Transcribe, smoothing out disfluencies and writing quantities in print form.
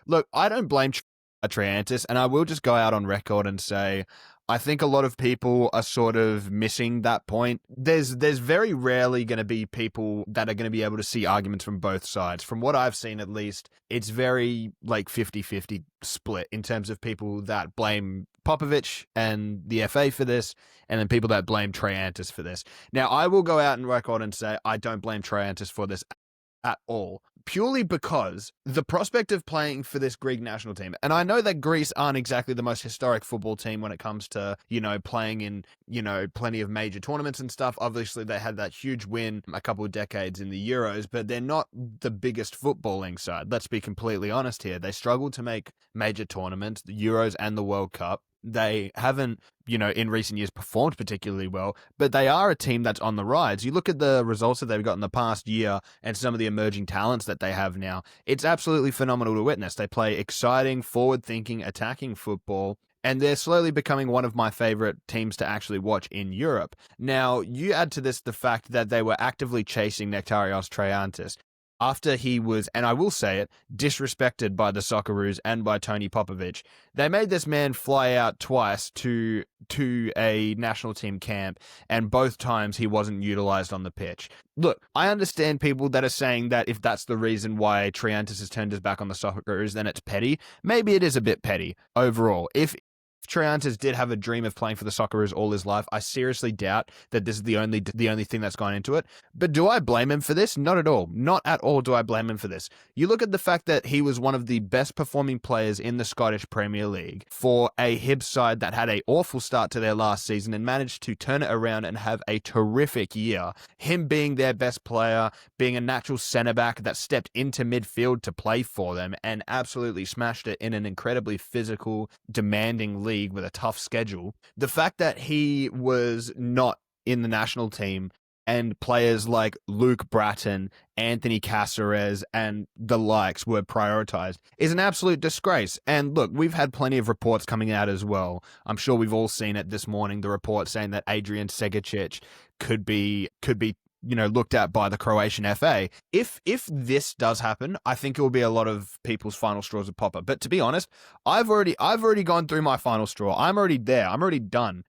Look, I don't blame Triantis, and I will just go out on record and say I think a lot of people are sort of missing that point. There's very rarely going to be people that are going to be able to see arguments from both sides. From what I've seen, at least, it's very like 50-50 split in terms of people that blame Popovich and the FA for this, and then people that blame Triantis for this. Now, I will go out and record and say I don't blame Triantis for this at all, purely because the prospect of playing for this Greek national team, and I know that Greece aren't exactly the most historic football team when it comes to, playing in, plenty of major tournaments and stuff. Obviously, they had that huge win a couple of decades in the Euros, but they're not the biggest footballing side. Let's be completely honest here. They struggled to make major tournaments, the Euros and the World Cup. They haven't, in recent years performed particularly well, but they are a team that's on the rise. You look at the results that they've got in the past year and some of the emerging talents that they have now. It's absolutely phenomenal to witness. They play exciting, forward-thinking, attacking football, and they're slowly becoming one of my favorite teams to actually watch in Europe. Now, you add to this the fact that they were actively chasing Nektarios Triantis after he was, and I will say it, disrespected by the Socceroos and by Tony Popovich. They made this man fly out twice to a national team camp, and both times he wasn't utilized on the pitch. Look, I understand people that are saying that if that's the reason why Triantis has turned his back on the Socceroos, then it's petty. Maybe it is a bit petty overall. If Triantis did have a dream of playing for the Socceroos all his life, I seriously doubt that this is the only thing that's gone into it. But do I blame him for this? Not at all. Not at all do I blame him for this. You look at the fact that he was one of the best performing players in the Scottish Premier League for a Hibs side that had an awful start to their last season and managed to turn it around and have a terrific year. Him being their best player, being a natural centre-back that stepped into midfield to play for them and absolutely smashed it in an incredibly physical, demanding league with a tough schedule. The fact that he was not in the national team and players like Luke Bratton, Anthony Caceres, and the likes were prioritized is an absolute disgrace. And look, we've had plenty of reports coming out as well. I'm sure we've all seen it this morning, the report saying that Adrian Segicic could be looked at by the Croatian FA. If this does happen, I think it will be a lot of people's final straws of Popper. But to be honest, I've already gone through my final straw. I'm already there. I'm already done.